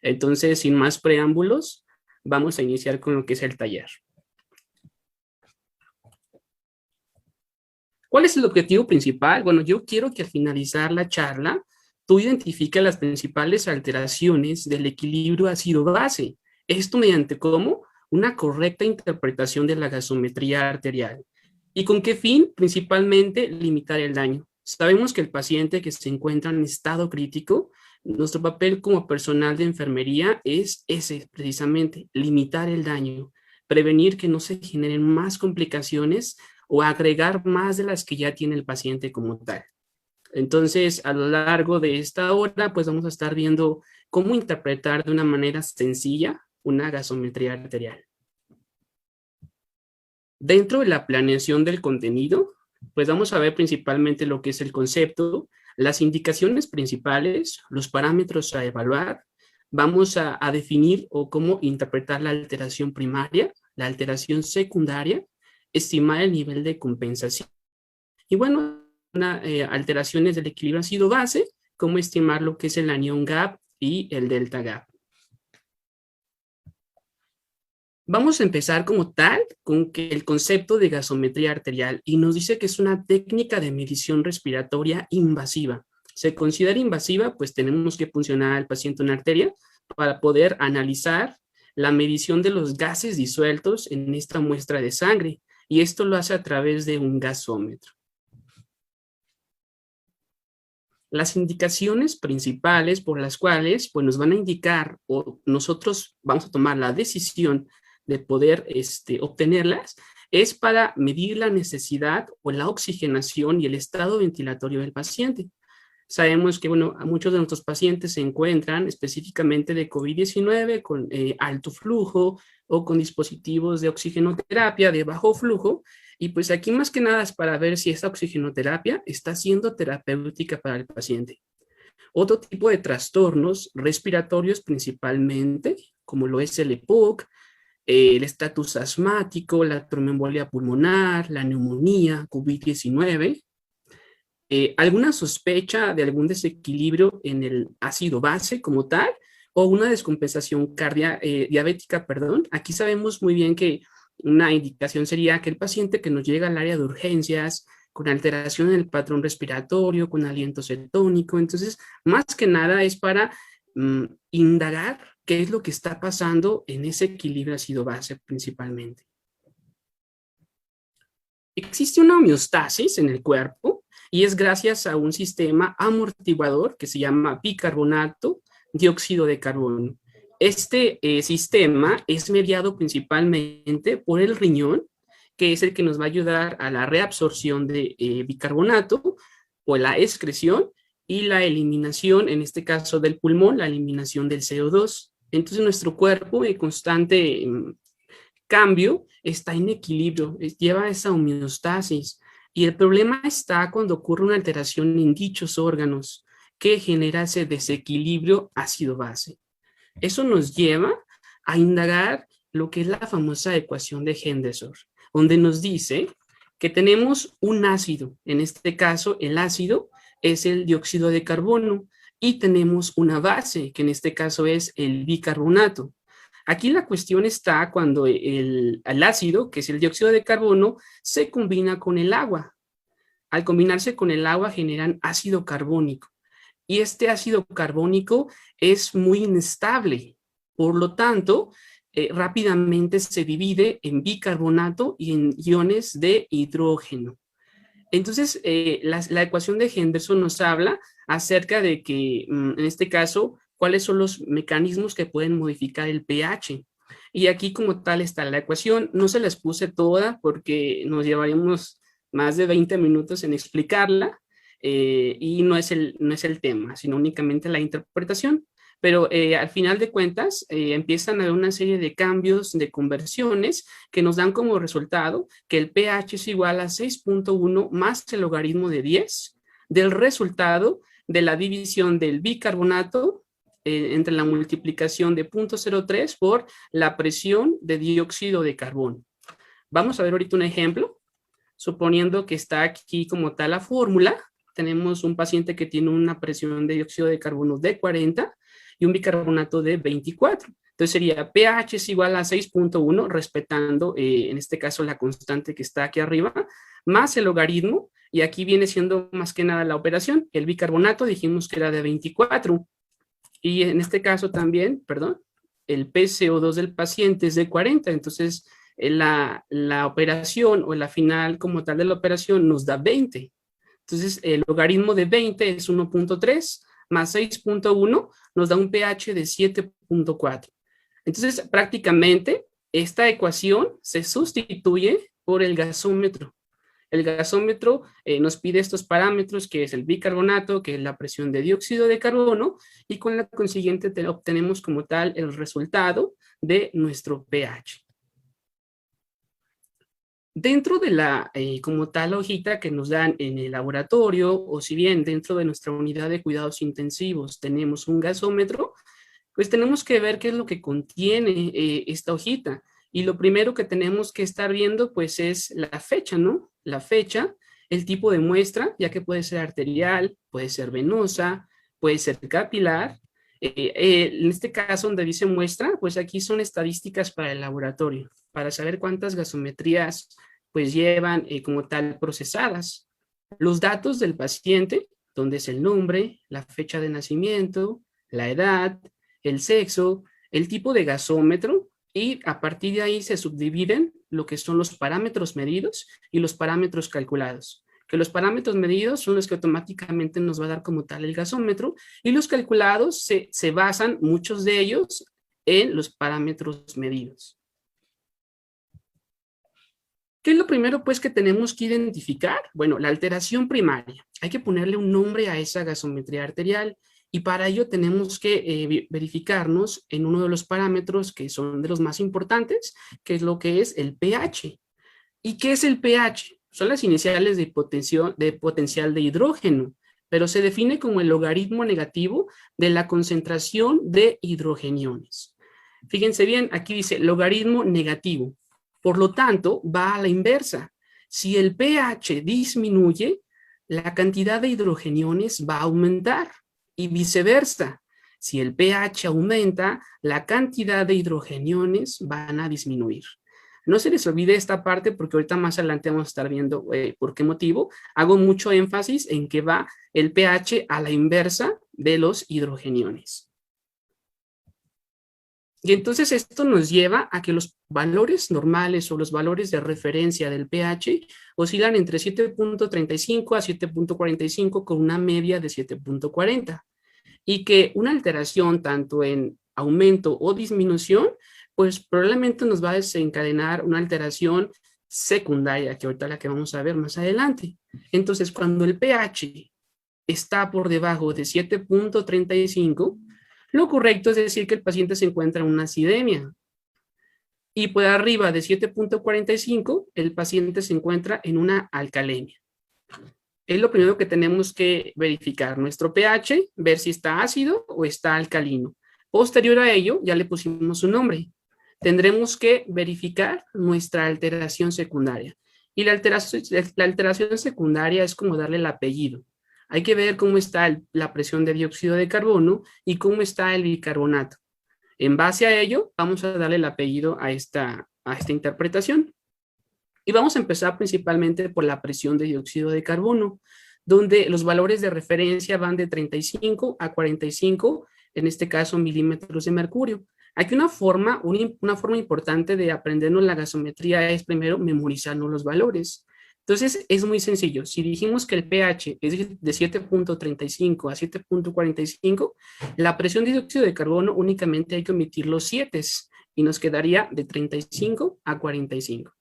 Entonces, sin más preámbulos, vamos a iniciar con lo que es el taller. ¿Cuál es el objetivo principal? Bueno, yo quiero que al finalizar la charla, tú identifiques las principales alteraciones del equilibrio ácido-base. Esto mediante cómo una correcta interpretación de la gasometría arterial. ¿Y con qué fin? Principalmente limitar el daño. Sabemos que el paciente que se encuentra en estado crítico, nuestro papel como personal de enfermería es ese, precisamente, limitar el daño, prevenir que no se generen más complicaciones o agregar más de las que ya tiene el paciente como tal. Entonces, a lo largo de esta hora, pues vamos a estar viendo cómo interpretar de una manera sencilla una gasometría arterial. Dentro de la planeación del contenido, pues vamos a ver principalmente lo que es el concepto, las indicaciones principales, los parámetros a evaluar, vamos a definir o cómo interpretar la alteración primaria, la alteración secundaria, estimar el nivel de compensación. Y bueno, alteraciones del equilibrio ácido-base, cómo estimar lo que es el anión gap y el delta gap. Vamos a empezar como tal con que el concepto de gasometría arterial y nos dice que es una técnica de medición respiratoria invasiva. Se considera invasiva, pues tenemos que funcionar al paciente una arteria para poder analizar la medición de los gases disueltos en esta muestra de sangre. Y esto lo hace a través de un gasómetro. Las indicaciones principales por las cuales pues, nos van a indicar o nosotros vamos a tomar la decisión de poder obtenerlas es para medir la necesidad o la oxigenación y el estado ventilatorio del paciente. Sabemos que, bueno, muchos de nuestros pacientes se encuentran específicamente de COVID-19 con alto flujo o con dispositivos de oxigenoterapia de bajo flujo. Y pues aquí más que nada es para ver si esta oxigenoterapia está siendo terapéutica para el paciente. Otro tipo de trastornos respiratorios principalmente, como lo es el EPOC, el estatus asmático, la tromboembolia pulmonar, la neumonía, COVID-19, alguna sospecha de algún desequilibrio en el ácido base como tal, o una descompensación diabética, perdón. Aquí sabemos muy bien que una indicación sería que el paciente que nos llega al área de urgencias con alteración en el patrón respiratorio, con aliento cetónico, entonces, más que nada es para indagar qué es lo que está pasando en ese equilibrio ácido-base principalmente. Existe una homeostasis en el cuerpo y es gracias a un sistema amortiguador que se llama bicarbonato, dióxido de carbono. Este sistema es mediado principalmente por el riñón, que es el que nos va a ayudar a la reabsorción de bicarbonato o la excreción y la eliminación, en este caso del pulmón, la eliminación del CO2. Entonces nuestro cuerpo en constante cambio está en equilibrio, lleva esa homeostasis. Y el problema está cuando ocurre una alteración en dichos órganos que genera ese desequilibrio ácido-base. Eso nos lleva a indagar lo que es la famosa ecuación de Henderson, donde nos dice que tenemos un ácido, en este caso el ácido es el dióxido de carbono, y tenemos una base, que en este caso es el bicarbonato. Aquí la cuestión está cuando el ácido, que es el dióxido de carbono, se combina con el agua. Al combinarse con el agua generan ácido carbónico. Y este ácido carbónico es muy inestable. Por lo tanto, rápidamente se divide en bicarbonato y en iones de hidrógeno. Entonces, la ecuación de Henderson nos habla acerca de que, en este caso, cuáles son los mecanismos que pueden modificar el pH. Y aquí como tal está la ecuación. No se las puse toda porque nos llevaríamos más de 20 minutos en explicarla y no es el tema, sino únicamente la interpretación. Pero al final de cuentas empiezan a haber una serie de cambios, de conversiones que nos dan como resultado que el pH es igual a 6.1 más el logaritmo de 10 del resultado de la división del bicarbonato entre la multiplicación de 0.03 por la presión de dióxido de carbono. Vamos a ver ahorita un ejemplo, suponiendo que está aquí como tal la fórmula. Tenemos un paciente que tiene una presión de dióxido de carbono de 40 y un bicarbonato de 24. Entonces sería pH es igual a 6.1, respetando en este caso la constante que está aquí arriba, más el logaritmo, y aquí viene siendo más que nada la operación. El bicarbonato dijimos que era de 24, y en este caso también, perdón, el PCO2 del paciente es de 40, entonces la operación o la final como tal de la operación nos da 20. Entonces el logaritmo de 20 es 1.3 más 6.1 nos da un pH de 7.4. Entonces prácticamente esta ecuación se sustituye por el gasómetro. El gasómetro nos pide estos parámetros, que es el bicarbonato, que es la presión de dióxido de carbono, y con la consiguiente obtenemos como tal el resultado de nuestro pH. Dentro de la, como tal, hojita que nos dan en el laboratorio, o si bien dentro de nuestra unidad de cuidados intensivos tenemos un gasómetro, pues tenemos que ver qué es lo que contiene esta hojita. Y lo primero que tenemos que estar viendo, pues, es la fecha, ¿no? La fecha, el tipo de muestra, ya que puede ser arterial, puede ser venosa, puede ser capilar. En este caso, donde dice muestra, pues aquí son estadísticas para el laboratorio, para saber cuántas gasometrías, pues, llevan como tal procesadas. Los datos del paciente, donde es el nombre, la fecha de nacimiento, la edad, el sexo, el tipo de gasómetro, y a partir de ahí se subdividen lo que son los parámetros medidos y los parámetros calculados. Que los parámetros medidos son los que automáticamente nos va a dar como tal el gasómetro, y los calculados se basan, muchos de ellos, en los parámetros medidos. ¿Qué es lo primero, pues, que tenemos que identificar? Bueno, la alteración primaria. Hay que ponerle un nombre a esa gasometría arterial, y para ello tenemos que verificarnos en uno de los parámetros que son de los más importantes, que es lo que es el pH. ¿Y qué es el pH? Son las iniciales de potencial de hidrógeno, pero se define como el logaritmo negativo de la concentración de hidrogeniones. Fíjense bien, aquí dice logaritmo negativo. Por lo tanto, va a la inversa. Si el pH disminuye, la cantidad de hidrogeniones va a aumentar, y viceversa. Si el pH aumenta, la cantidad de hidrogeniones van a disminuir. No se les olvide esta parte, porque ahorita más adelante vamos a estar viendo por qué motivo. Hago mucho énfasis en que va el pH a la inversa de los hidrogeniones. Y entonces esto nos lleva a que los valores normales o los valores de referencia del pH oscilan entre 7.35 a 7.45 con una media de 7.40. Y que una alteración tanto en aumento o disminución, pues probablemente nos va a desencadenar una alteración secundaria, que ahorita la que vamos a ver más adelante. Entonces, cuando el pH está por debajo de 7.35, lo correcto es decir que el paciente se encuentra en una acidemia. Y por arriba de 7.45, el paciente se encuentra en una alcalemia. Es lo primero que tenemos que verificar, nuestro pH, ver si está ácido o está alcalino. Posterior a ello, ya le pusimos un nombre. Tendremos que verificar nuestra alteración secundaria. Y la alteración secundaria es como darle el apellido. Hay que ver cómo está la presión de dióxido de carbono y cómo está el bicarbonato. En base a ello, vamos a darle el apellido a esta interpretación. Y vamos a empezar principalmente por la presión de dióxido de carbono, donde los valores de referencia van de 35 a 45, en este caso milímetros de mercurio. Aquí una forma importante de aprendernos la gasometría es primero memorizarnos los valores. Entonces es muy sencillo. Si dijimos que el pH es de 7.35 a 7.45, la presión de dióxido de carbono únicamente hay que omitir los 7 y nos quedaría de 35 a 45.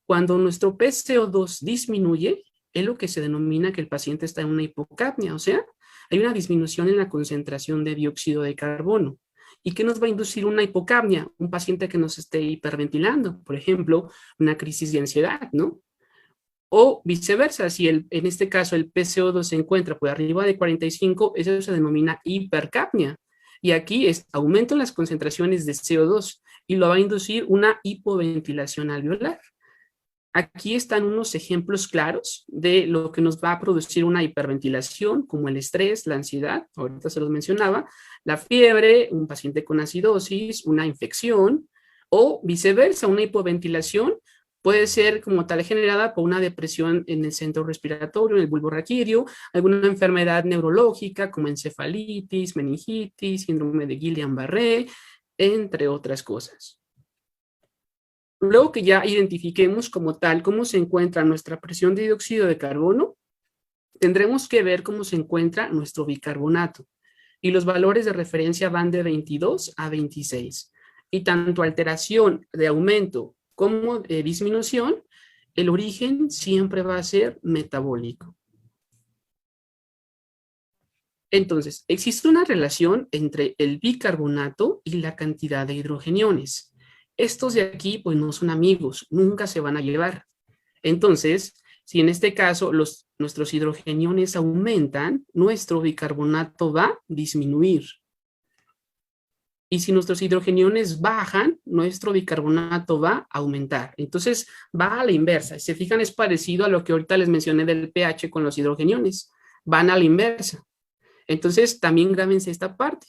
Cuando nuestro PCO2 disminuye, es lo que se denomina que el paciente está en una hipocapnia, o sea, hay una disminución en la concentración de dióxido de carbono. ¿Y qué nos va a inducir una hipocapnia? Un paciente que nos esté hiperventilando, por ejemplo, una crisis de ansiedad, ¿no? O viceversa, si en este caso el PCO2 se encuentra por arriba de 45, eso se denomina hipercapnia. Y aquí aumentan las concentraciones de CO2 y lo va a inducir una hipoventilación alveolar. Aquí están unos ejemplos claros de lo que nos va a producir una hiperventilación, como el estrés, la ansiedad, ahorita se los mencionaba, la fiebre, un paciente con acidosis, una infección, o viceversa, una hipoventilación puede ser como tal generada por una depresión en el centro respiratorio, en el bulbo raquídeo, alguna enfermedad neurológica como encefalitis, meningitis, síndrome de Guillain-Barré, entre otras cosas. Luego que ya identifiquemos como tal cómo se encuentra nuestra presión de dióxido de carbono, tendremos que ver cómo se encuentra nuestro bicarbonato. Y los valores de referencia van de 22 a 26. Y tanto alteración de aumento como de disminución, el origen siempre va a ser metabólico. Entonces, existe una relación entre el bicarbonato y la cantidad de hidrogeniones. Estos de aquí, pues no son amigos, nunca se van a llevar. Entonces, si en este caso nuestros hidrogeniones aumentan, nuestro bicarbonato va a disminuir. Y si nuestros hidrogeniones bajan, nuestro bicarbonato va a aumentar. Entonces, va a la inversa. Si se fijan, es parecido a lo que ahorita les mencioné del pH con los hidrogeniones. Van a la inversa. Entonces, también grábense esta parte,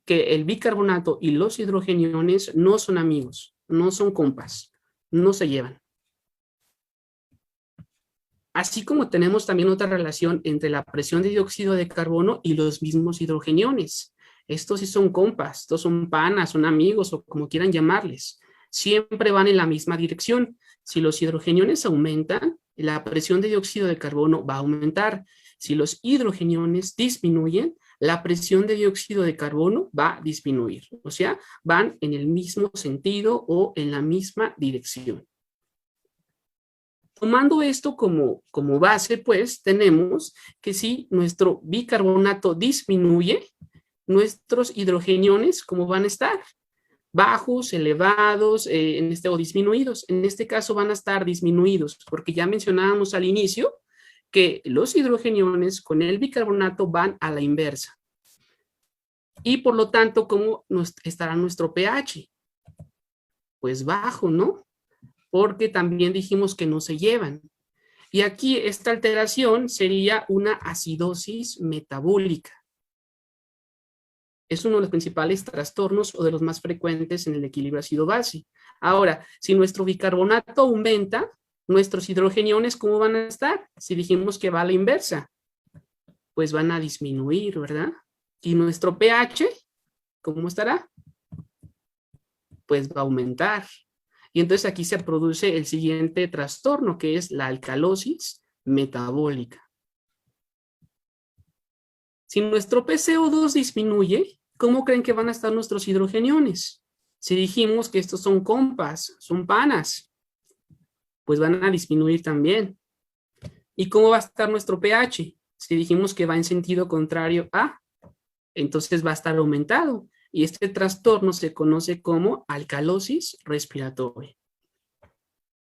que el bicarbonato y los hidrogeniones no son amigos, no son compas, no se llevan. Así como tenemos también otra relación entre la presión de dióxido de carbono y los mismos hidrogeniones. Estos sí son compas, estos son panas, son amigos o como quieran llamarles. Siempre van en la misma dirección. Si los hidrogeniones aumentan, la presión de dióxido de carbono va a aumentar. Si los hidrogeniones disminuyen, la presión de dióxido de carbono va a disminuir. O sea, van en el mismo sentido o en la misma dirección. Tomando esto como base, pues tenemos que si nuestro bicarbonato disminuye, nuestros hidrogeniones, ¿cómo van a estar? Bajos, elevados, o disminuidos. En este caso van a estar disminuidos, porque ya mencionábamos al inicio que los hidrogeniones con el bicarbonato van a la inversa. Y por lo tanto, ¿cómo estará nuestro pH? Pues bajo, ¿no? Porque también dijimos que no se llevan. Y aquí esta alteración sería una acidosis metabólica. Es uno de los principales trastornos o de los más frecuentes en el equilibrio ácido-base. Ahora, si nuestro bicarbonato aumenta, nuestros hidrogeniones, ¿cómo van a estar? Si dijimos que va a la inversa, pues van a disminuir, ¿verdad? Y nuestro pH, ¿cómo estará? Pues va a aumentar. Y entonces aquí se produce el siguiente trastorno, que es la alcalosis metabólica. Si nuestro PCO2 disminuye, ¿cómo creen que van a estar nuestros hidrogeniones? Si dijimos que estos son compas, son panas, pues van a disminuir también. ¿Y cómo va a estar nuestro pH? Si dijimos que va en sentido contrario a, entonces va a estar aumentado. Y este trastorno se conoce como alcalosis respiratoria.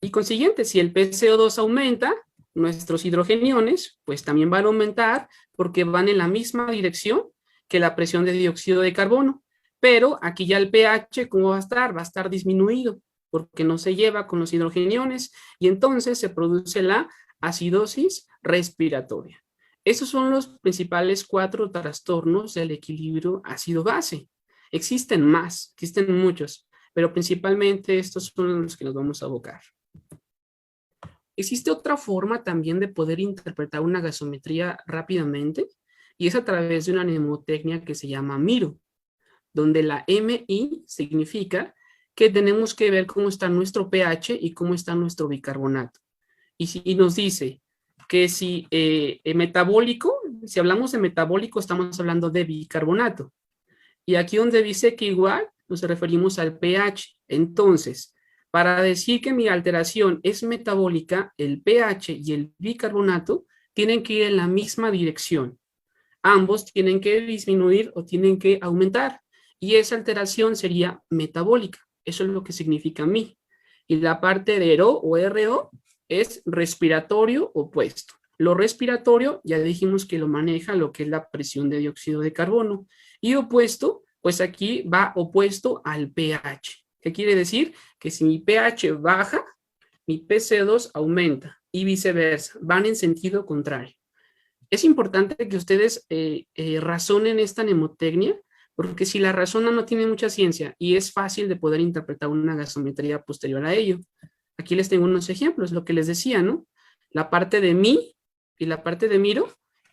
Y consiguiente, si el PCO2 aumenta, nuestros hidrogeniones pues también van a aumentar porque van en la misma dirección que la presión de dióxido de carbono. Pero aquí ya el pH, ¿cómo va a estar? Va a estar disminuido porque no se lleva con los hidrogeniones y entonces se produce la acidosis respiratoria. Esos son los principales 4 trastornos del equilibrio ácido-base. Existen más, existen muchos, pero principalmente estos son los que nos vamos a abocar. Existe otra forma también de poder interpretar una gasometría rápidamente y es a través de una mnemotecnia que se llama MIRO, donde la MI significa que tenemos que ver cómo está nuestro pH y cómo está nuestro bicarbonato. Y nos dice que si metabólico, si hablamos de metabólico estamos hablando de bicarbonato. Y aquí donde dice que igual nos referimos al pH. Entonces, para decir que mi alteración es metabólica, el pH y el bicarbonato tienen que ir en la misma dirección. Ambos tienen que disminuir o tienen que aumentar. Y esa alteración sería metabólica. Eso es lo que significa mi. Y la parte de RO o RO es respiratorio opuesto. Lo respiratorio, ya dijimos que lo maneja lo que es la presión de dióxido de carbono. Y opuesto, pues aquí va opuesto al pH. ¿Qué quiere decir? Que si mi pH baja, mi PCO2 aumenta y viceversa, van en sentido contrario. Es importante que ustedes razonen esta mnemotecnia, porque si la razonan no tiene mucha ciencia y es fácil de poder interpretar una gasometría posterior a ello. Aquí les tengo unos ejemplos, lo que les decía, ¿no? La parte de mi y la parte de miro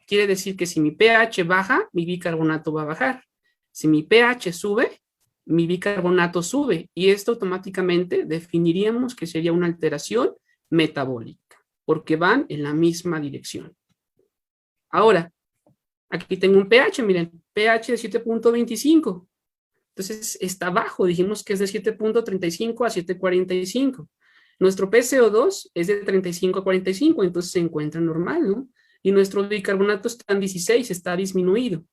quiere decir que si mi pH baja, mi bicarbonato va a bajar. Si mi pH sube, mi bicarbonato sube. Y esto automáticamente definiríamos que sería una alteración metabólica, porque van en la misma dirección. Ahora, aquí tengo un pH, miren, pH de 7.25. Entonces está bajo, dijimos que es de 7.35 a 7.45. Nuestro PCO2 es de 35 a 45, entonces se encuentra normal, ¿no? Y nuestro bicarbonato está en 16, está disminuido.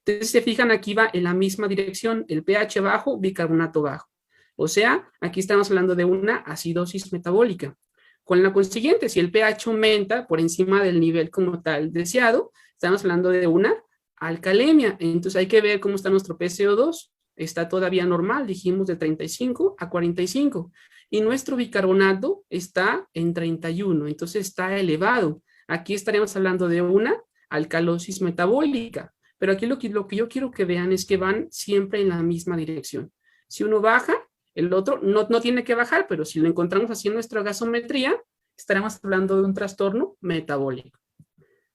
Entonces, si se fijan, aquí va en la misma dirección, el pH bajo, bicarbonato bajo. O sea, aquí estamos hablando de una acidosis metabólica. Con la consiguiente, si el pH aumenta por encima del nivel como tal deseado, estamos hablando de una alcalemia. Entonces hay que ver cómo está nuestro PCO2. Está todavía normal, dijimos de 35 a 45. Y nuestro bicarbonato está en 31, entonces está elevado. Aquí estaríamos hablando de una alcalosis metabólica. Pero aquí lo que yo quiero que vean es que van siempre en la misma dirección. Si uno baja, el otro no tiene que bajar, pero si lo encontramos haciendo nuestra gasometría, estaremos hablando de un trastorno metabólico.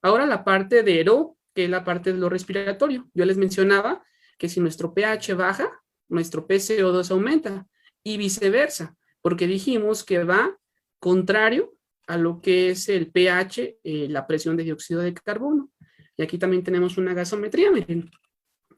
Ahora la parte de ERO, que es la parte de lo respiratorio. Yo les mencionaba que si nuestro pH baja, nuestro PCO2 aumenta y viceversa, porque dijimos que va contrario a lo que es el pH, la presión de dióxido de carbono. Y aquí también tenemos una gasometría, miren.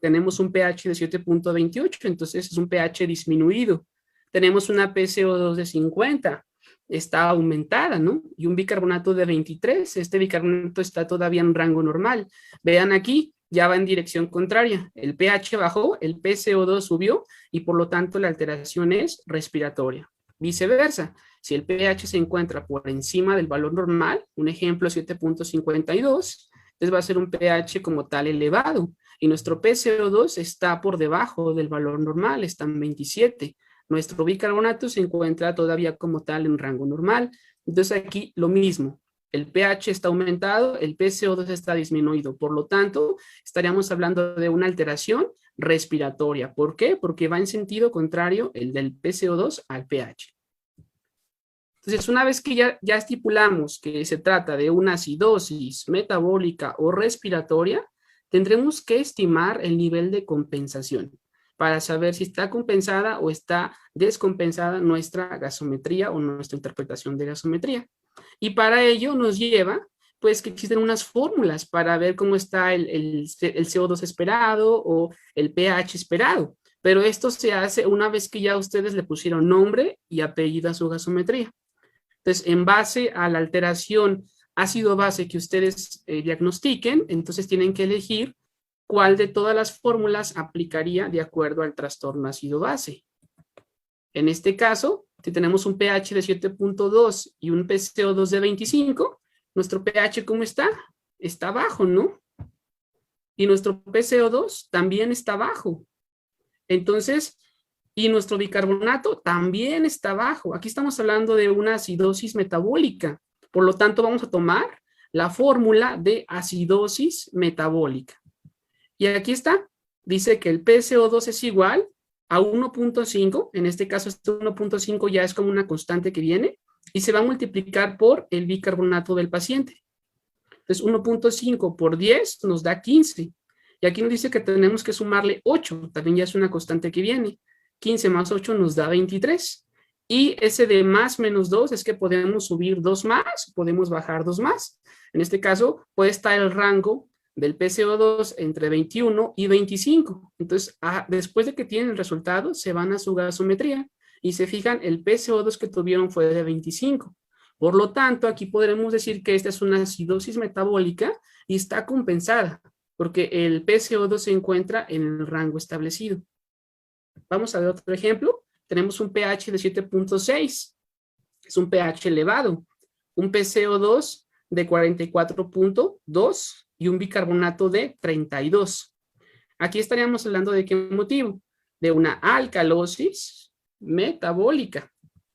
Tenemos un pH de 7.28, entonces es un pH disminuido. Tenemos una PCO2 de 50, está aumentada, ¿no? Y un bicarbonato de 23, este bicarbonato está todavía en rango normal. Vean aquí, ya va en dirección contraria. El pH bajó, el PCO2 subió y por lo tanto la alteración es respiratoria. Viceversa, si el pH se encuentra por encima del valor normal, un ejemplo 7.52, entonces va a ser un pH como tal elevado y nuestro PCO2 está por debajo del valor normal, está en 27. Nuestro bicarbonato se encuentra todavía como tal en rango normal. Entonces aquí lo mismo, el pH está aumentado, el PCO2 está disminuido. Por lo tanto, estaríamos hablando de una alteración respiratoria. ¿Por qué? Porque va en sentido contrario el del PCO2 al pH. Entonces, una vez que ya estipulamos que se trata de una acidosis metabólica o respiratoria, tendremos que estimar el nivel de compensación para saber si está compensada o está descompensada nuestra gasometría o nuestra interpretación de gasometría. Y para ello nos lleva, pues, que existen unas fórmulas para ver cómo está el CO2 esperado o el pH esperado. Pero esto se hace una vez que ya ustedes le pusieron nombre y apellido a su gasometría. Entonces, en base a la alteración ácido-base que ustedes diagnostiquen, entonces tienen que elegir cuál de todas las fórmulas aplicaría de acuerdo al trastorno ácido-base. En este caso, si tenemos un pH de 7.2 y un PCO2 de 25, nuestro pH, ¿cómo está? Está bajo, ¿no? Y nuestro PCO2 también está bajo. Entonces, y nuestro bicarbonato también está bajo. Aquí estamos hablando de una acidosis metabólica. Por lo tanto, vamos a tomar la fórmula de acidosis metabólica. Y aquí está. Dice que el PCO2 es igual a 1.5. En este caso, este 1.5 ya es como una constante que viene y se va a multiplicar por el bicarbonato del paciente. Entonces, 1.5 por 10 nos da 15. Y aquí nos dice que tenemos que sumarle 8. También ya es una constante que viene. 15 más 8 nos da 23. Y ese de más menos 2 es que podemos subir 2 más, podemos bajar 2 más. En este caso, puede estar el rango del PCO2 entre 21 y 25. Entonces, después de que tienen el resultado, se van a su gasometría y se fijan, el PCO2 que tuvieron fue de 25. Por lo tanto, aquí podremos decir que esta es una acidosis metabólica y está compensada, porque el PCO2 se encuentra en el rango establecido. Vamos a ver otro ejemplo. Tenemos un pH de 7.6. Es un pH elevado. Un PCO2 de 44.2 y un bicarbonato de 32. Aquí estaríamos hablando de qué motivo. De una alcalosis metabólica.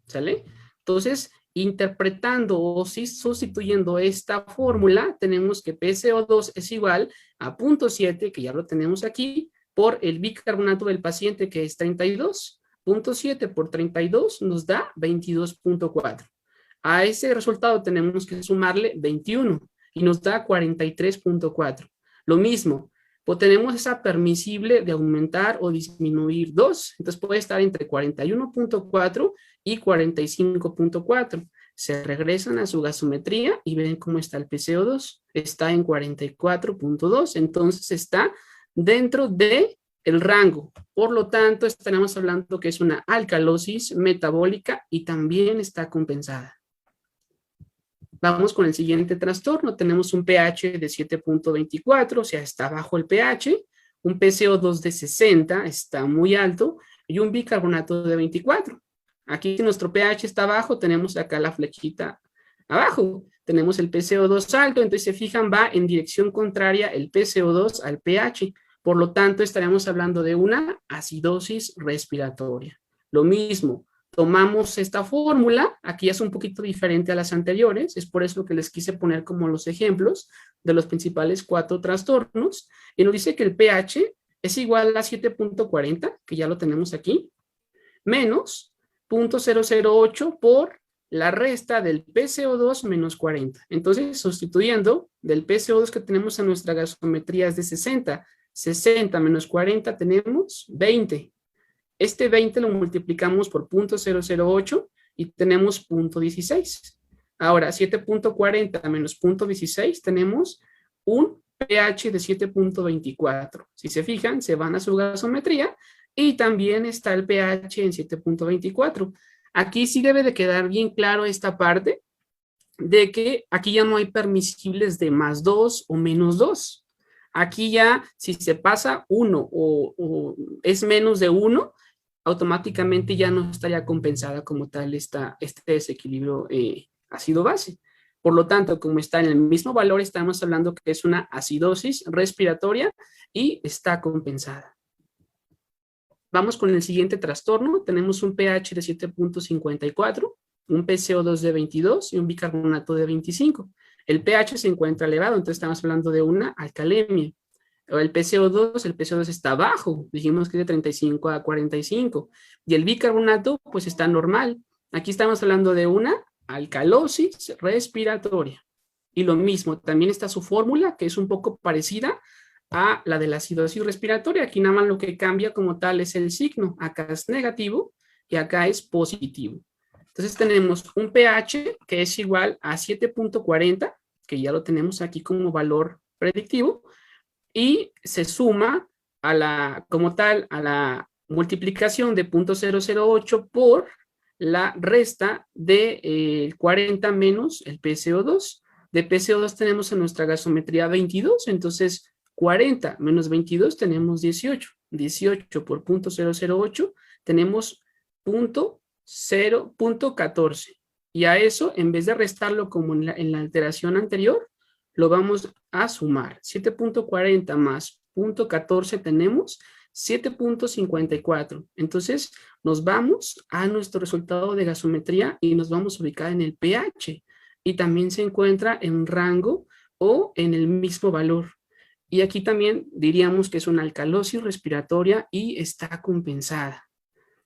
¿Sale? Entonces, Interpretando o sustituyendo esta fórmula, tenemos que PCO2 es igual a 0.7, que ya lo tenemos aquí, por el bicarbonato del paciente, que es 32. 0.7 por 32 nos da 22.4. A ese resultado tenemos que sumarle 21 y nos da 43.4. Lo mismo, pues tenemos esa permisible de aumentar o disminuir 2, entonces puede estar entre 41.4 y 45.4. Se regresan a su gasometría y ven cómo está el PCO2. Está en 44.2, entonces está dentro de el rango. Por lo tanto, estaremos hablando que es una alcalosis metabólica y también está compensada. Vamos con el siguiente trastorno. Tenemos un pH de 7.24, o sea, está bajo el pH, un PCO2 de 60, está muy alto, y un bicarbonato de 24. Aquí, si nuestro pH está bajo, tenemos acá la flechita abajo. Tenemos el PCO2 alto, entonces, se fijan, va en dirección contraria el PCO2 al pH. Por lo tanto, estaremos hablando de una acidosis respiratoria. Lo mismo, tomamos esta fórmula, aquí es un poquito diferente a las anteriores, es por eso que les quise poner como los ejemplos de los principales 4 trastornos, y nos dice que el pH es igual a 7.40, que ya lo tenemos aquí, menos 0.008 por la resta del PCO2 menos 40. Entonces, sustituyendo del PCO2 que tenemos en nuestra gasometría es de 60, 60 menos 40 tenemos 20. Este 20 lo multiplicamos por 0.008 y tenemos 0.16. Ahora, 7.40 menos 0.16 tenemos un pH de 7.24. Si se fijan, se van a su gasometría y también está el pH en 7.24. Aquí sí debe de quedar bien claro esta parte de que aquí ya no hay permisibles de más 2 o menos 2. Aquí ya, si se pasa 1 o es menos de 1, automáticamente ya no estaría compensada como tal este desequilibrio ácido-base. Por lo tanto, como está en el mismo valor, estamos hablando que es una acidosis respiratoria y está compensada. Vamos con el siguiente trastorno. Tenemos un pH de 7.54, un PCO2 de 22 y un bicarbonato de 25. El pH se encuentra elevado, entonces estamos hablando de una alcalemia. El PCO2 está bajo, dijimos que es de 35 a 45. Y el bicarbonato, pues está normal. Aquí estamos hablando de una alcalosis respiratoria. Y lo mismo, también está su fórmula, que es un poco parecida a la de la acidosis respiratoria. Aquí nada más lo que cambia como tal es el signo. Acá es negativo y acá es positivo. Entonces tenemos un pH que es igual a 7.40, que ya lo tenemos aquí como valor predictivo, y se suma a la, como tal, a la multiplicación de 0.008 por la resta de 40 menos el PCO2. De PCO2 tenemos en nuestra gasometría 22, entonces 40 menos 22 tenemos 18. 18 por 0.008 tenemos 0.14. Y a eso, en vez de restarlo como en la alteración anterior, lo vamos a sumar. 7.40 más 0.14 tenemos 7.54. Entonces, nos vamos a nuestro resultado de gasometría y nos vamos a ubicar en el pH. Y también se encuentra en rango o en el mismo valor. Y aquí también diríamos que es una alcalosis respiratoria y está compensada.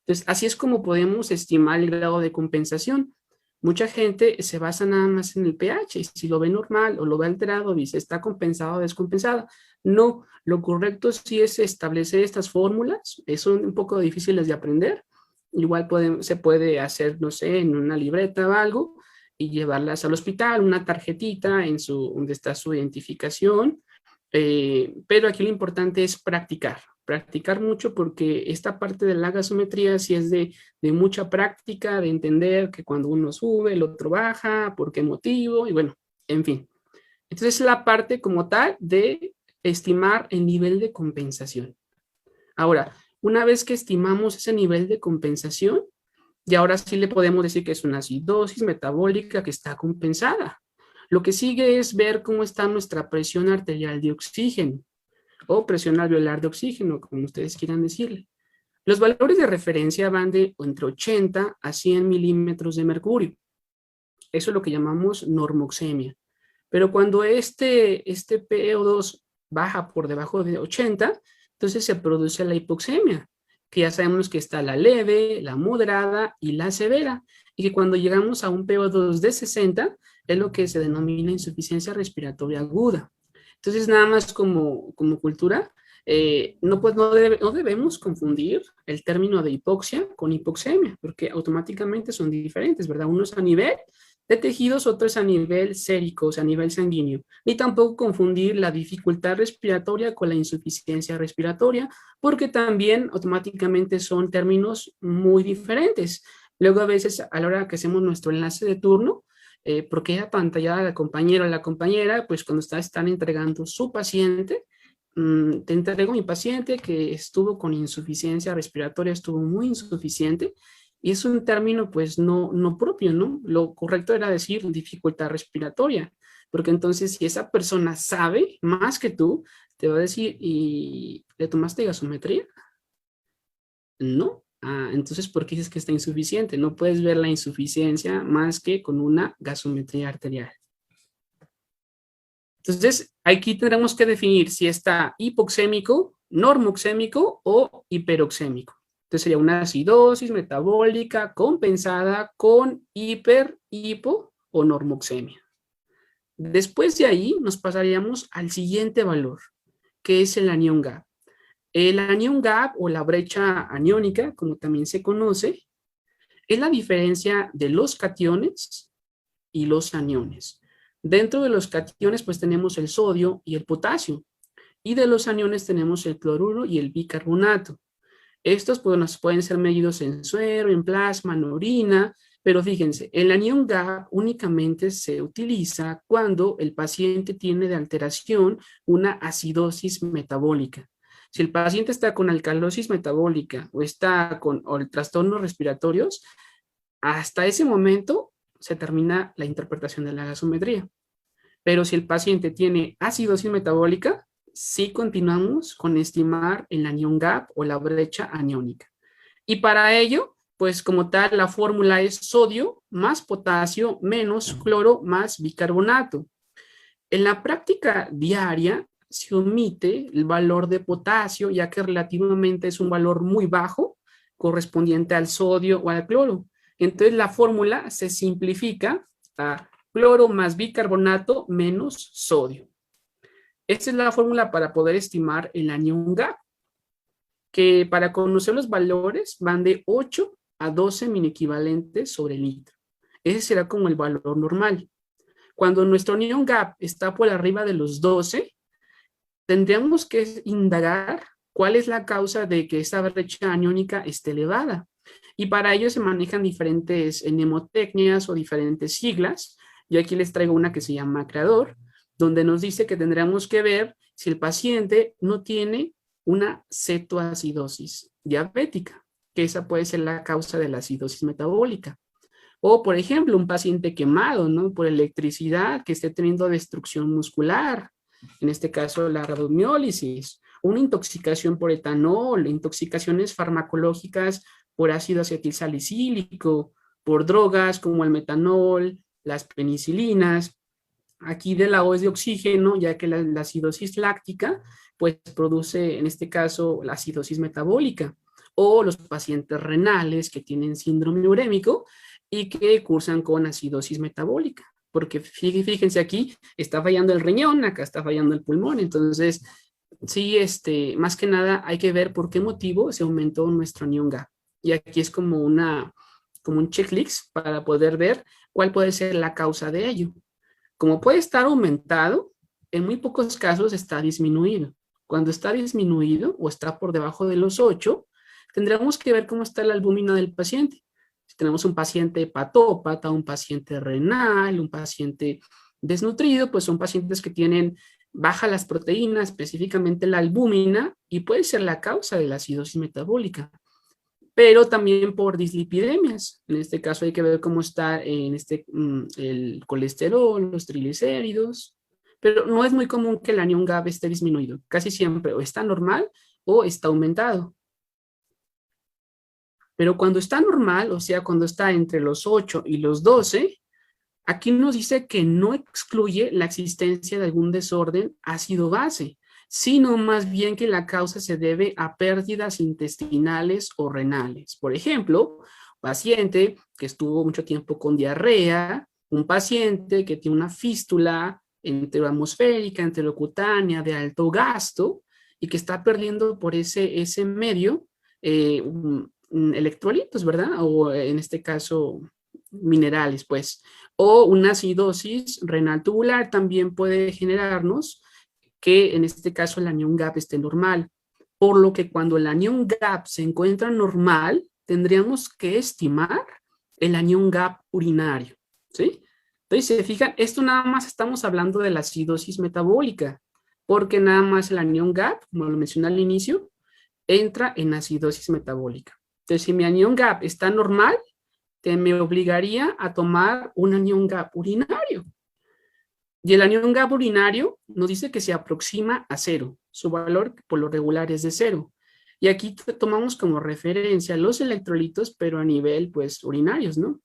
Entonces, así es como podemos estimar el grado de compensación. Mucha gente se basa nada más en el pH, y si lo ve normal o lo ve alterado, dice, ¿está compensado o descompensado? No, lo correcto sí es establecer estas fórmulas, son un poco difíciles de aprender, igual se puede hacer, no sé, en una libreta o algo, y llevarlas al hospital, una tarjetita donde está su identificación, pero aquí lo importante es practicar mucho, porque esta parte de la gasometría sí es de mucha práctica, de entender que cuando uno sube, el otro baja, por qué motivo, y bueno, en fin. Entonces, la parte como tal de estimar el nivel de compensación. Ahora, una vez que estimamos ese nivel de compensación, y ahora sí le podemos decir que es una acidosis metabólica que está compensada. Lo que sigue es ver cómo está nuestra presión arterial de oxígeno o presión alveolar de oxígeno, como ustedes quieran decirle. Los valores de referencia van de entre 80 a 100 milímetros de mercurio. eso es lo que llamamos normoxemia. Pero cuando este PO2 baja por debajo de 80, entonces se produce la hipoxemia, que ya sabemos que está la leve, la moderada y la severa, y que cuando llegamos a un PO2 de 60 es lo que se denomina insuficiencia respiratoria aguda. Entonces, nada más como cultura, no debemos confundir el término de hipoxia con hipoxemia, porque automáticamente son diferentes, ¿verdad? Uno es a nivel de tejidos, otro es a nivel sérico, o sea, a nivel sanguíneo. Ni tampoco confundir la dificultad respiratoria con la insuficiencia respiratoria, porque también automáticamente son términos muy diferentes. Luego, a veces, a la hora que hacemos nuestro enlace de turno, porque queda pantallada la compañera o la compañera, pues cuando están entregando su paciente, te entrego mi paciente que estuvo con insuficiencia respiratoria, estuvo muy insuficiente, y es un término pues no propio, ¿no? Lo correcto era decir dificultad respiratoria, porque entonces si esa persona sabe más que tú, te va a decir, ¿y le tomaste gasometría? No. Ah, entonces, ¿por qué dices que está insuficiente? No puedes ver la insuficiencia más que con una gasometría arterial. Entonces, aquí tendremos que definir si está hipoxémico, normoxémico o hiperoxémico. Entonces sería una acidosis metabólica compensada con hipo o normoxemia. Después de ahí nos pasaríamos al siguiente valor, que es el anión gap. El anión gap o la brecha aniónica, como también se conoce, es la diferencia de los cationes y los aniones. Dentro de los cationes pues tenemos el sodio y el potasio, y de los aniones tenemos el cloruro y el bicarbonato. Estos pues, pueden ser medidos en suero, en plasma, en orina, pero fíjense, el anión gap únicamente se utiliza cuando el paciente tiene de alteración una acidosis metabólica. Si el paciente está con alcalosis metabólica o está con trastornos respiratorios, hasta ese momento se termina la interpretación de la gasometría. Pero si el paciente tiene acidosis metabólica, sí continuamos con estimar el anión gap o la brecha aniónica. Y para ello, pues como tal, la fórmula es sodio más potasio menos cloro más bicarbonato. En la práctica diaria se omite el valor de potasio, ya que relativamente es un valor muy bajo, correspondiente al sodio o al cloro. Entonces la fórmula se simplifica a cloro más bicarbonato menos sodio. Esta es la fórmula para poder estimar el anión gap, que para conocer los valores van de 8 a 12 equivalentes sobre litro. Ese será como el valor normal. Cuando nuestro anión gap está por arriba de los 12, tendríamos que indagar cuál es la causa de que esta brecha aniónica esté elevada. Y para ello se manejan diferentes mnemotecnias o diferentes siglas. Yo aquí les traigo una que se llama creador, donde nos dice que tendríamos que ver si el paciente no tiene una cetoacidosis diabética, que esa puede ser la causa de la acidosis metabólica. O, por ejemplo, un paciente quemado, ¿no? Por electricidad, que esté teniendo destrucción muscular, en este caso la rabdomiólisis, una intoxicación por etanol, intoxicaciones farmacológicas por ácido acetilsalicílico, por drogas como el metanol, las penicilinas. Aquí de la O es de oxígeno, ya que la acidosis láctica pues produce en este caso la acidosis metabólica, o los pacientes renales que tienen síndrome urémico y que cursan con acidosis metabólica, porque fíjense aquí, está fallando el riñón, acá está fallando el pulmón, entonces sí, más que nada hay que ver por qué motivo se aumentó nuestro anión gap. Y aquí es como un checklist para poder ver cuál puede ser la causa de ello. Como puede estar aumentado, en muy pocos casos está disminuido. Cuando está disminuido o está por debajo de los 8, tendremos que ver cómo está la albúmina del paciente. Si tenemos un paciente hepatópata, un paciente renal, un paciente desnutrido, pues son pacientes que tienen bajas las proteínas, específicamente la albúmina, y puede ser la causa de la acidosis metabólica. Pero también por dislipidemias. En este caso hay que ver cómo está el colesterol, los triglicéridos, pero no es muy común que el anión GAP esté disminuido. Casi siempre o está normal o está aumentado. Pero cuando está normal, o sea, cuando está entre los 8 y los 12, Aquí nos dice que no excluye la existencia de algún desorden ácido-base, sino más bien que la causa se debe a pérdidas intestinales o renales. Por ejemplo, paciente que estuvo mucho tiempo con diarrea, un paciente que tiene una fístula enteroatmosférica, enterocutánea de alto gasto y que está perdiendo por ese medio electrolitos, ¿verdad? O en este caso minerales, pues. O una acidosis renal tubular también puede generarnos que en este caso el anión GAP esté normal. Por lo que cuando el anión GAP se encuentra normal, tendríamos que estimar el anión GAP urinario, ¿sí? Entonces, si se fijan, esto nada más estamos hablando de la acidosis metabólica, porque nada más el anión GAP, como lo mencioné al inicio, entra en acidosis metabólica. Entonces, si mi anión GAP está normal, me obligaría a tomar un anión GAP urinario. Y el anión GAP urinario nos dice que se aproxima a cero. Su valor por lo regular es de cero. Y aquí tomamos como referencia los electrolitos, pero a nivel, pues, urinarios, ¿no?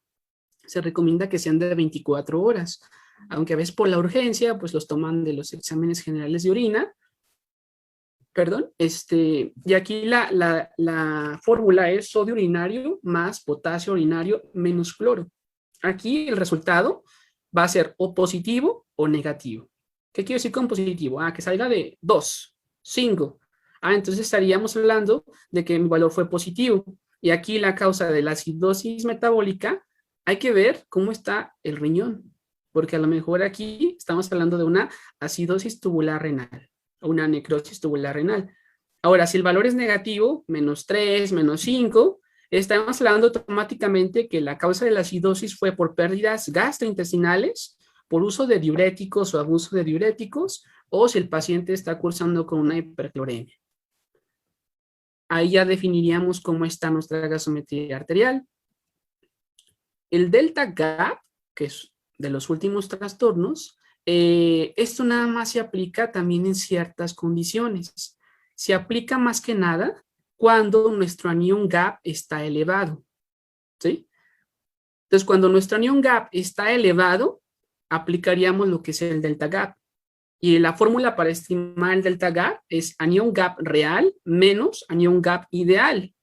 Se recomienda que sean de 24 horas. Aunque a veces por la urgencia, pues los toman de los exámenes generales de orina. Perdón, y aquí la fórmula es sodio urinario más potasio urinario menos cloro. Aquí el resultado va a ser o positivo o negativo. ¿Qué quiero decir con positivo? Que salga de 2, 5. Entonces estaríamos hablando de que mi valor fue positivo. Y aquí la causa de la acidosis metabólica, hay que ver cómo está el riñón. Porque a lo mejor aquí estamos hablando de una acidosis tubular renal o una necrosis tubular renal. Ahora, si el valor es negativo, menos 3, menos 5, estamos hablando automáticamente que la causa de la acidosis fue por pérdidas gastrointestinales, por uso de diuréticos o abuso de diuréticos, o si el paciente está cursando con una hipercloremia. Ahí ya definiríamos cómo está nuestra gasometría arterial. El delta GAP, que es de los últimos trastornos, esto nada más se aplica también en ciertas condiciones. Se aplica más que nada cuando nuestro anión GAP está elevado, ¿sí? Entonces, cuando nuestro anión GAP está elevado, aplicaríamos lo que es el delta GAP. Y la fórmula para estimar el delta GAP es anión GAP real menos anión GAP ideal.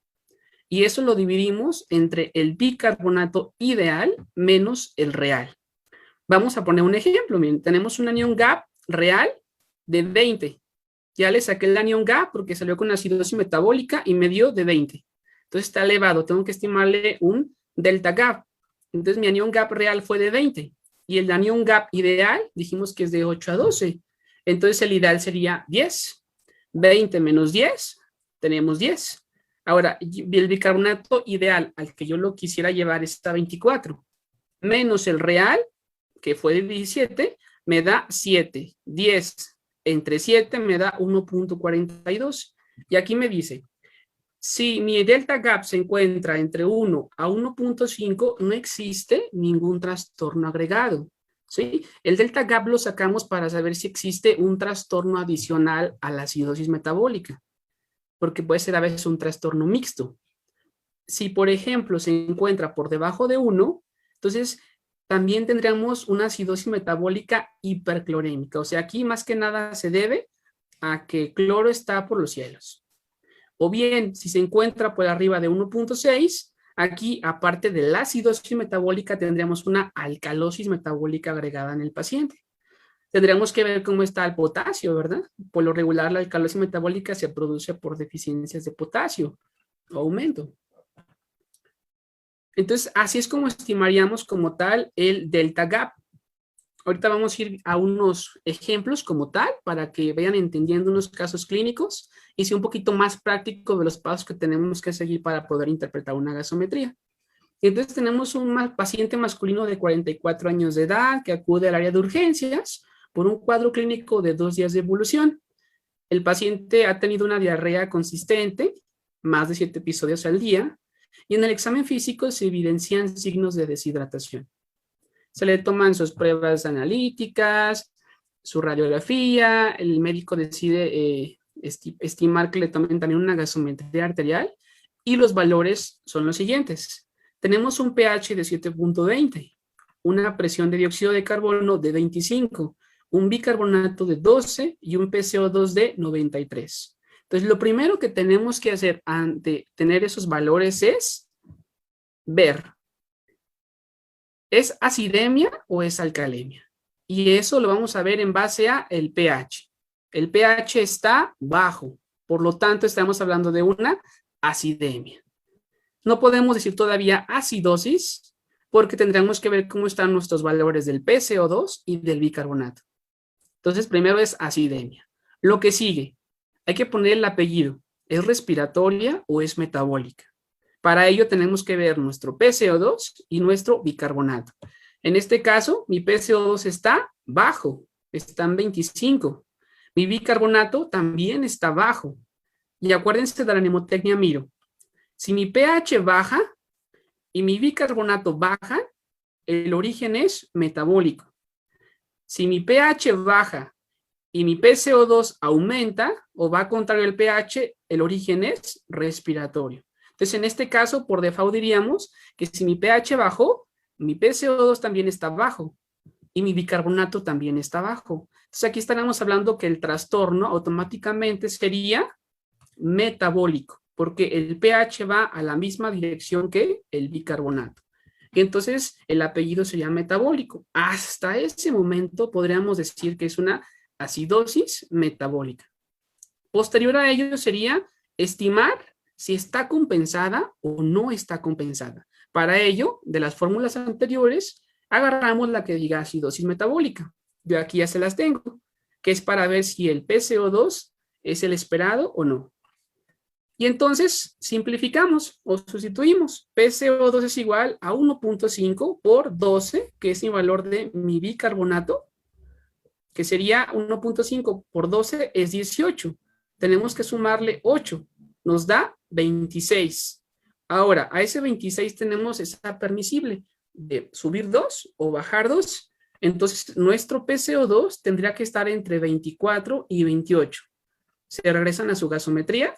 Y eso lo dividimos entre el bicarbonato ideal menos el real. Vamos a poner un ejemplo. Miren, tenemos un anión GAP real de 20. Ya le saqué el anión GAP porque salió con acidosis metabólica y me dio de 20. Entonces está elevado. Tengo que estimarle un delta GAP. Entonces mi anión GAP real fue de 20. Y el anión GAP ideal dijimos que es de 8 a 12. Entonces el ideal sería 10. 20 menos 10, tenemos 10. Ahora, el bicarbonato ideal al que yo lo quisiera llevar está 24. Menos el real, que fue de 17, me da 7. 10 entre 7 me da 1.42. Y aquí me dice, si mi delta GAP se encuentra entre 1 a 1.5, no existe ningún trastorno agregado, ¿sí? El delta GAP lo sacamos para saber si existe un trastorno adicional a la acidosis metabólica, porque puede ser a veces un trastorno mixto. Si, por ejemplo, se encuentra por debajo de 1, entonces también tendríamos una acidosis metabólica hiperclorémica. O sea, aquí más que nada se debe a que cloro está por los cielos. O bien, si se encuentra por arriba de 1.6, aquí, aparte de la acidosis metabólica, tendríamos una alcalosis metabólica agregada en el paciente. Tendríamos que ver cómo está el potasio, ¿verdad? Por lo regular, la alcalosis metabólica se produce por deficiencias de potasio o aumento. Entonces, así es como estimaríamos como tal el delta GAP. Ahorita vamos a ir a unos ejemplos como tal para que vayan entendiendo unos casos clínicos y sea un poquito más práctico de los pasos que tenemos que seguir para poder interpretar una gasometría. Entonces tenemos un paciente masculino de 44 años de edad que acude al área de urgencias por un cuadro clínico de 2 días de evolución. El paciente ha tenido una diarrea consistente, más de 7 episodios al día, y en el examen físico se evidencian signos de deshidratación. Se le toman sus pruebas analíticas, su radiografía, el médico decide estimar que le tomen también una gasometría arterial y los valores son los siguientes. Tenemos un pH de 7.20, una presión de dióxido de carbono de 25, un bicarbonato de 12 y un PCO2 de 93. Entonces, lo primero que tenemos que hacer ante tener esos valores es ver, ¿es acidemia o es alcalemia? Y eso lo vamos a ver en base a el pH. El pH está bajo, por lo tanto estamos hablando de una acidemia. No podemos decir todavía acidosis porque tendríamos que ver cómo están nuestros valores del PCO2 y del bicarbonato. Entonces, primero es acidemia. Lo que sigue, hay que poner el apellido. ¿Es respiratoria o es metabólica? Para ello tenemos que ver nuestro PCO2 y nuestro bicarbonato. En este caso, mi PCO2 está bajo, está en 25. Mi bicarbonato también está bajo. Y acuérdense de la mnemotecnia Miro. Si mi pH baja y mi bicarbonato baja, el origen es metabólico. Si mi pH baja y mi PCO2 aumenta o va contrario al pH, el origen es respiratorio. Entonces, en este caso, por default diríamos que si mi pH bajó, mi PCO2 también está bajo y mi bicarbonato también está bajo. Entonces, aquí estaríamos hablando que el trastorno automáticamente sería metabólico, porque el pH va a la misma dirección que el bicarbonato. Y entonces, el apellido sería metabólico. Hasta ese momento podríamos decir que es una acidosis metabólica. Posterior a ello sería estimar si está compensada o no está compensada. Para ello, de las fórmulas anteriores, agarramos la que diga acidosis metabólica. Yo aquí ya se las tengo, que es para ver si el PCO2 es el esperado o no. Y entonces simplificamos o sustituimos. PCO2 es igual a 1.5 por 12, que es el valor de mi bicarbonato, que sería 1.5 por 12 es 18. Tenemos que sumarle 8, nos da 26. Ahora, a ese 26 tenemos esa permisible de subir 2 o bajar 2. Entonces, nuestro PCO2 tendría que estar entre 24 y 28. Se regresan a su gasometría.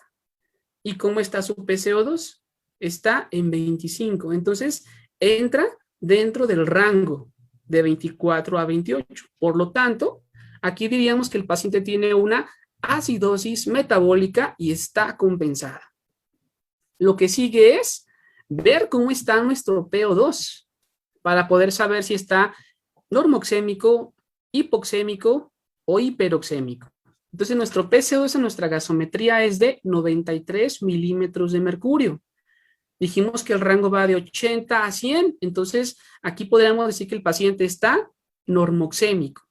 ¿Y cómo está su PCO2? Está en 25. Entonces, entra dentro del rango de 24 a 28. Por lo tanto, aquí diríamos que el paciente tiene una acidosis metabólica y está compensada. Lo que sigue es ver cómo está nuestro PO2 para poder saber si está normoxémico, hipoxémico o hiperoxémico. Entonces, nuestro PCO2 en nuestra gasometría es de 93 milímetros de mercurio. Dijimos que el rango va de 80 a 100, entonces aquí podríamos decir que el paciente está normoxémico.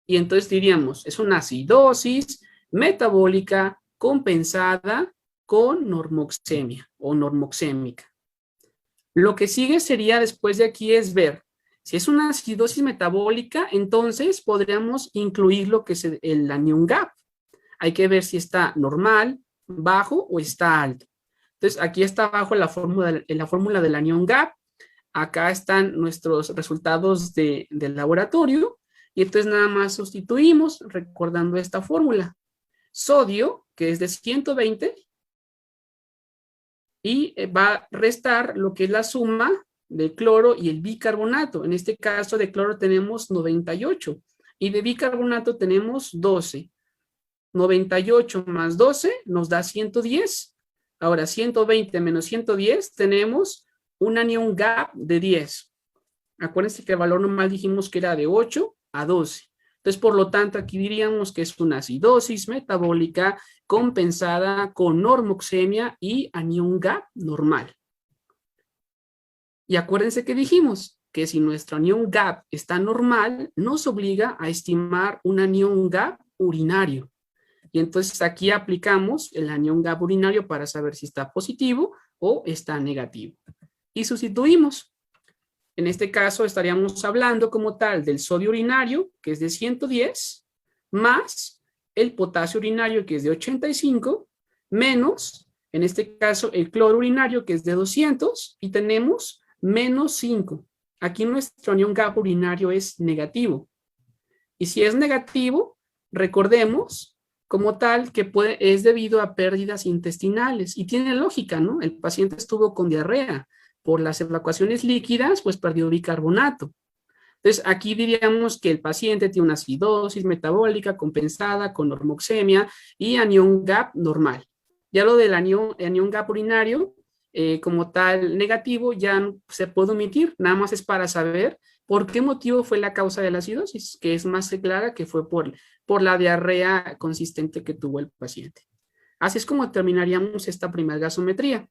Y entonces diríamos, es una acidosis metabólica compensada con normoxemia o normoxémica. Lo que sigue sería después de aquí es ver si es una acidosis metabólica, entonces podríamos incluir lo que es el anion gap. Hay que ver si está normal, bajo o está alto. Entonces, aquí está abajo la fórmula del anion gap. Acá están nuestros resultados del laboratorio. Y entonces nada más sustituimos recordando esta fórmula. Sodio, que es de 120, y va a restar lo que es la suma de cloro y el bicarbonato. En este caso de cloro tenemos 98 y de bicarbonato tenemos 12. 98 más 12 nos da 110. Ahora 120 menos 110 tenemos un anion gap de 10. Acuérdense que el valor normal dijimos que era de 8 a 12. Entonces, por lo tanto, aquí diríamos que es una acidosis metabólica compensada con normoxemia y anion gap normal. Y acuérdense que dijimos que si nuestro anion gap está normal, nos obliga a estimar un anion gap urinario. Y entonces aquí aplicamos el anion gap urinario para saber si está positivo o está negativo. Y sustituimos. En este caso estaríamos hablando como tal del sodio urinario, que es de 110, más el potasio urinario, que es de 85, menos, en este caso, el cloro urinario, que es de 200, y tenemos menos 5. Aquí nuestro anion gap urinario es negativo. Y si es negativo, recordemos como tal que es debido a pérdidas intestinales. Y tiene lógica, ¿no? El paciente estuvo con diarrea. Por las evacuaciones líquidas, pues perdió bicarbonato. Entonces, aquí diríamos que el paciente tiene una acidosis metabólica compensada con normoxemia y anión GAP normal. Ya lo del anión GAP urinario, como tal negativo, ya no se puede omitir, nada más es para saber por qué motivo fue la causa de la acidosis, que es más que clara que fue por la diarrea consistente que tuvo el paciente. Así es como terminaríamos esta primera gasometría.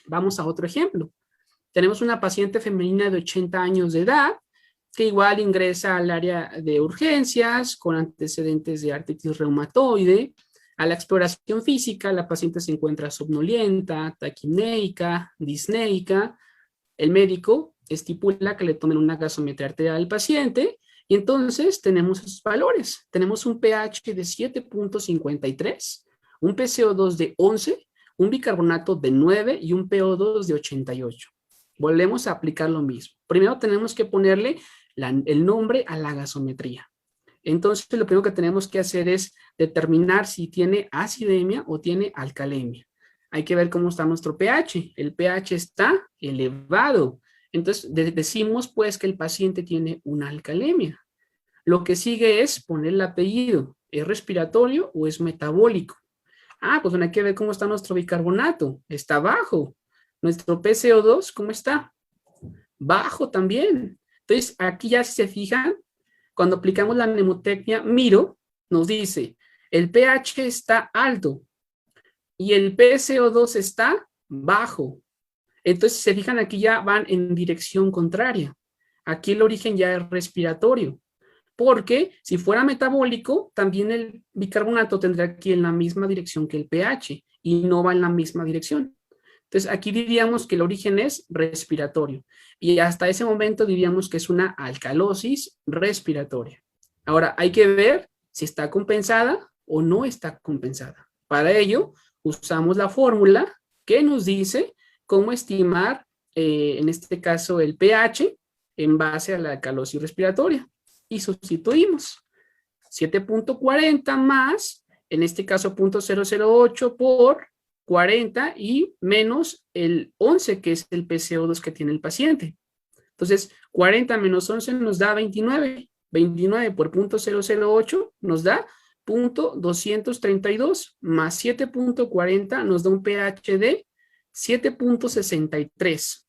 Vamos a otro ejemplo. Tenemos una paciente femenina de 80 años de edad, que igual ingresa al área de urgencias con antecedentes de artritis reumatoide. A la exploración física, la paciente se encuentra somnolienta, taquipneica, disneica. El médico estipula que le tomen una gasometría arterial al paciente y entonces tenemos esos valores. Tenemos un pH de 7.53, un PCO2 de 11, un bicarbonato de 9 y un PO2 de 88. Volvemos a aplicar lo mismo. Primero tenemos que ponerle el nombre a la gasometría. Entonces, lo primero que tenemos que hacer es determinar si tiene acidemia o tiene alcalemia. Hay que ver cómo está nuestro pH. El pH está elevado. Entonces, decimos pues que el paciente tiene una alcalemia. Lo que sigue es poner el apellido. ¿Es respiratorio o es metabólico? Pues bueno, hay que ver cómo está nuestro bicarbonato. Está bajo. Nuestro PCO2, ¿cómo está? Bajo también. Entonces, aquí ya si se fijan, cuando aplicamos la mnemotecnia Miro, nos dice, el pH está alto y el PCO2 está bajo. Entonces, si se fijan, aquí ya van en dirección contraria. Aquí el origen ya es respiratorio. Porque si fuera metabólico, también el bicarbonato tendría que ir en la misma dirección que el pH y no va en la misma dirección. Entonces, aquí diríamos que el origen es respiratorio y hasta ese momento diríamos que es una alcalosis respiratoria. Ahora, hay que ver si está compensada o no está compensada. Para ello, usamos la fórmula que nos dice cómo estimar, en este caso, el pH en base a la alcalosis respiratoria. Y sustituimos 7.40 más, en este caso 0.008 por 40 y menos el 11, que es el PCO2 que tiene el paciente. Entonces, 40 menos 11 nos da 29. 29 por 0.008 nos da 0.232 más 7.40 nos da un pH de 7.63.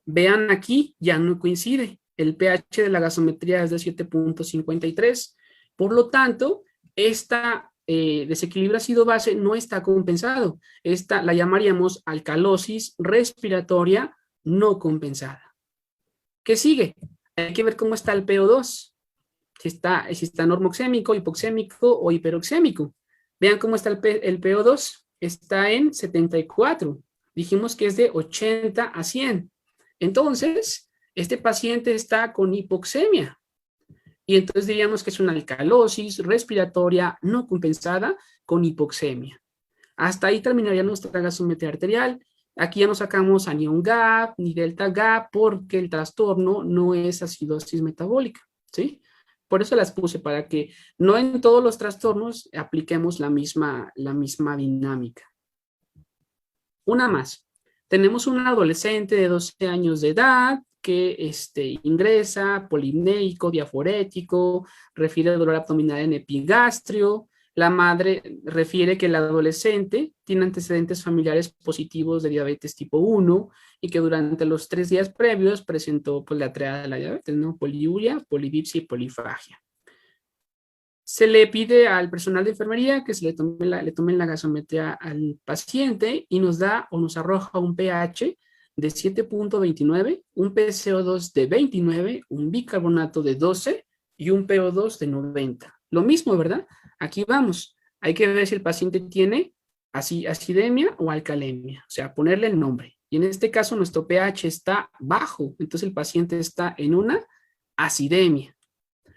Vean aquí, ya no coincide. El pH de la gasometría es de 7.53. Por lo tanto, esta desequilibrio ácido-base no está compensado. Esta la llamaríamos alcalosis respiratoria no compensada. ¿Qué sigue? Hay que ver cómo está el PO2. Si está normoxémico, hipoxémico o hiperoxémico. Vean cómo está el PO2. Está en 74. Dijimos que es de 80 a 100. Entonces, este paciente está con hipoxemia. Y entonces diríamos que es una alcalosis respiratoria no compensada con hipoxemia. Hasta ahí terminaría nuestra gasometría arterial. Aquí ya no sacamos anión GAP ni delta GAP porque el trastorno no es acidosis metabólica, ¿sí? Por eso las puse, para que no en todos los trastornos apliquemos la misma dinámica. Una más. Tenemos un adolescente de 12 años de edad que ingresa, polipneico, diaforético, refiere dolor abdominal en epigastrio. La madre refiere que el adolescente tiene antecedentes familiares positivos de diabetes tipo 1 y que durante los 3 días previos presentó pues, la triada de la diabetes, ¿no? Poliuria, polidipsia y polifagia. Se le pide al personal de enfermería que se le tomen la gasometría al paciente y nos da o nos arroja un pH de 7.29, un PCO2 de 29, un bicarbonato de 12 y un PO2 de 90. Lo mismo, ¿verdad? Aquí vamos. Hay que ver si el paciente tiene acidemia o alcalemia, o sea, ponerle el nombre. Y en este caso nuestro pH está bajo, entonces el paciente está en una acidemia.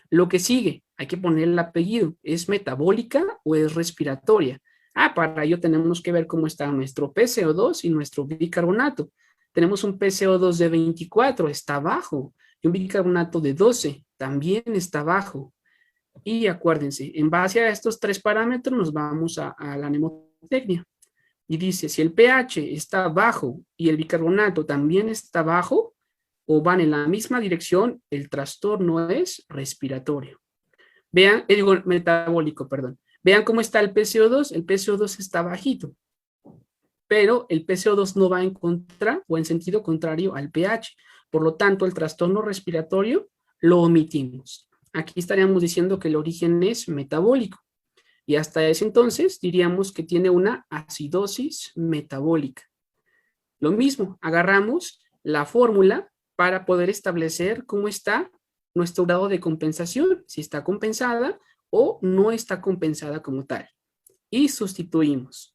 Lo que sigue, hay que poner el apellido. ¿Es metabólica o es respiratoria? Para ello tenemos que ver cómo está nuestro PCO2 y nuestro bicarbonato. Tenemos un PCO2 de 24, está bajo. Y un bicarbonato de 12, también está bajo. Y acuérdense, en base a estos 3 parámetros nos vamos a la mnemotecnia. Y dice, si el pH está bajo y el bicarbonato también está bajo, o van en la misma dirección, el trastorno es respiratorio. Vean, digo, metabólico, perdón. Vean cómo está el PCO2. El PCO2 está bajito, pero el PCO2 no va en contra o en sentido contrario al pH. Por lo tanto, el trastorno respiratorio lo omitimos. Aquí estaríamos diciendo que el origen es metabólico. Y hasta ese entonces diríamos que tiene una acidosis metabólica. Lo mismo, agarramos la fórmula para poder establecer cómo está nuestro grado de compensación, si está compensada o no está compensada como tal. Y sustituimos.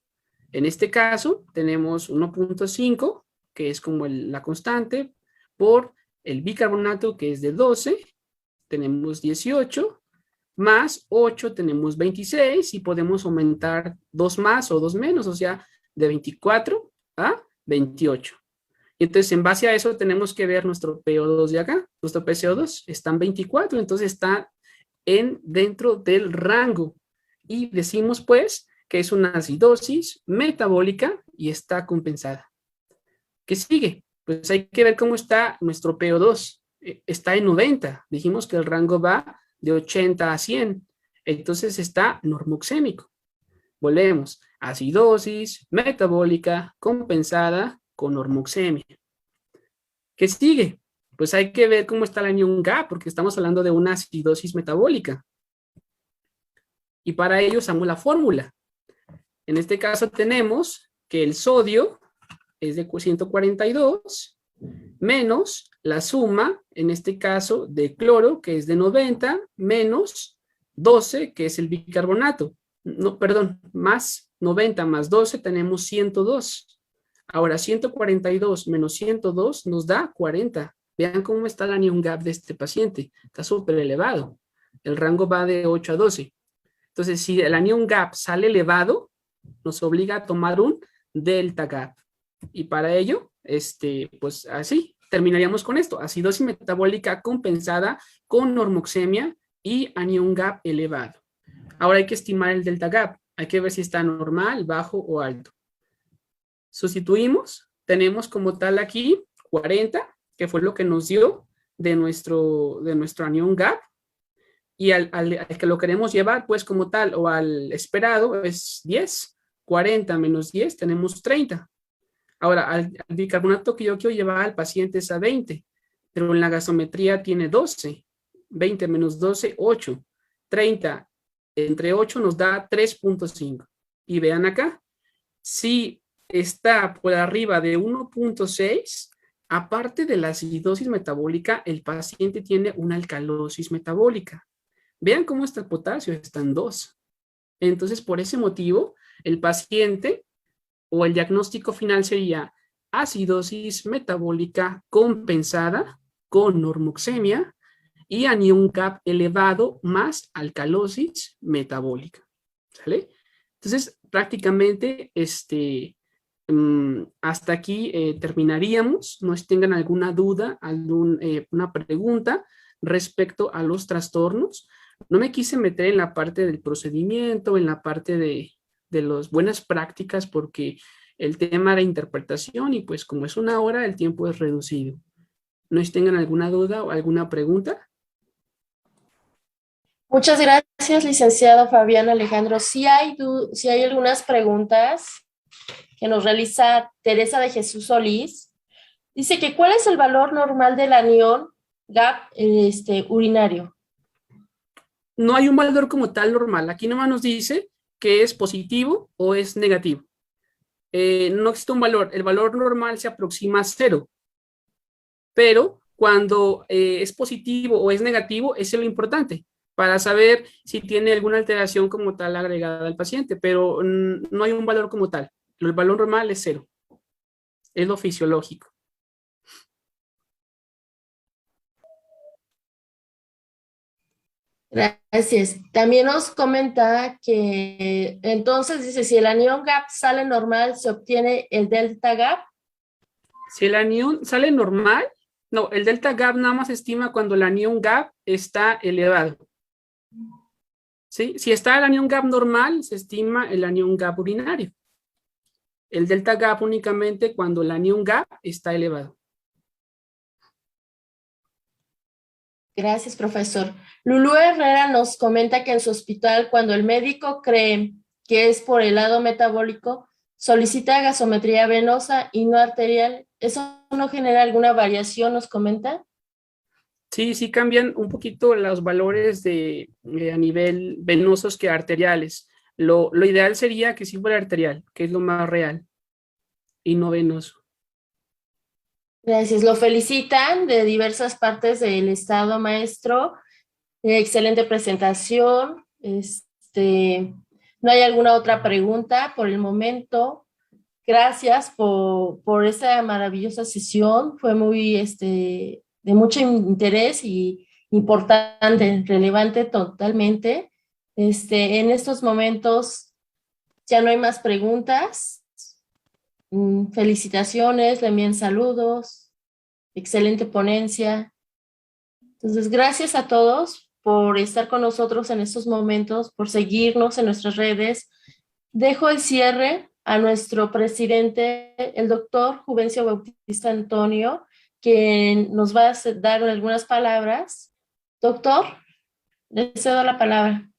En este caso tenemos 1.5, que es como la constante, por el bicarbonato, que es de 12, tenemos 18, más 8 tenemos 26 y podemos aumentar 2 más o 2 menos, o sea, de 24 a 28. Entonces, en base a eso, tenemos que ver nuestro PO2 de acá. Nuestro PCO2 está en 24, entonces está dentro del rango. Y decimos, pues, que es una acidosis metabólica y está compensada. ¿Qué sigue? Pues hay que ver cómo está nuestro PO2. Está en 90. Dijimos que el rango va de 80 a 100. Entonces está normoxémico. Volvemos. Acidosis metabólica compensada con normoxemia. ¿Qué sigue? Pues hay que ver cómo está la anión GAP, porque estamos hablando de una acidosis metabólica. Y para ello usamos la fórmula. En este caso tenemos que el sodio es de 142 menos la suma, en este caso, de cloro, que es de 90, menos 12, que es el bicarbonato. No, perdón, más 90 más 12 tenemos 102. Ahora, 142 menos 102 nos da 40. Vean cómo está la anión gap de este paciente. Está súper elevado. El rango va de 8 a 12. Entonces, si el anión gap sale elevado, nos obliga a tomar un delta gap. Y para ello, pues así, terminaríamos con esto. Acidosis metabólica compensada con normoxemia y anión gap elevado. Ahora hay que estimar el delta gap. Hay que ver si está normal, bajo o alto. Sustituimos. Tenemos como tal aquí 40, que fue lo que nos dio de nuestro anión gap. Y al que lo queremos llevar, pues como tal, o al esperado, es 10. 40 menos 10, tenemos 30. Ahora, al bicarbonato que yo quiero llevar al paciente es a 20, pero en la gasometría tiene 12. 20 menos 12, 8. 30 entre 8 nos da 3.5. Y vean acá, si está por arriba de 1.6, aparte de la acidosis metabólica, el paciente tiene una alcalosis metabólica. Vean cómo está el potasio, está en 2. Entonces, por ese motivo, el paciente o el diagnóstico final sería acidosis metabólica compensada con normoxemia y anión gap elevado más alcalosis metabólica. ¿Sale? Entonces, prácticamente, hasta aquí terminaríamos. No sé si tengan alguna duda, una pregunta respecto a los trastornos. No me quise meter en la parte del procedimiento, en la parte de las buenas prácticas, porque el tema era interpretación y pues como es una hora, el tiempo es reducido. No sé si tengan alguna duda o alguna pregunta. Muchas gracias, licenciado Fabián Alejandro. Sí hay algunas preguntas que nos realiza Teresa de Jesús Solís. Dice que ¿cuál es el valor normal del anión GAP urinario? No hay un valor como tal normal. Aquí nomás nos dice que es positivo o es negativo. No existe un valor. El valor normal se aproxima a 0. Pero cuando es positivo o es negativo, eso es lo importante para saber si tiene alguna alteración como tal agregada al paciente, pero no hay un valor como tal. El valor normal es 0. Es lo fisiológico. Gracias. También nos comenta que entonces dice, si el anión GAP sale normal, se obtiene el delta GAP. Si el anión sale normal, no, el delta gap nada más se estima cuando el anión gap está elevado. ¿Sí? Si está el anión gap normal, se estima el anión gap urinario. El delta gap únicamente cuando el anión gap está elevado. Gracias, profesor. Lulú Herrera nos comenta que en su hospital, cuando el médico cree que es por el lado metabólico, solicita gasometría venosa y no arterial. ¿Eso no genera alguna variación, nos comenta? Sí, sí cambian un poquito los valores a nivel venosos que arteriales. Lo ideal sería que sí fuera arterial, que es lo más real, y no venoso. Gracias. Lo felicitan de diversas partes del estado, maestro. Excelente presentación. No hay alguna otra pregunta por el momento. Gracias por esta maravillosa sesión. Fue muy, de mucho interés y importante, relevante totalmente. En estos momentos ya no hay más preguntas. Felicitaciones, le envían saludos. Excelente ponencia. Entonces, gracias a todos por estar con nosotros en estos momentos, por seguirnos en nuestras redes. Dejo el cierre a nuestro presidente, el doctor Juvencio Bautista Antonio, quien nos va a dar algunas palabras. Doctor, le cedo la palabra.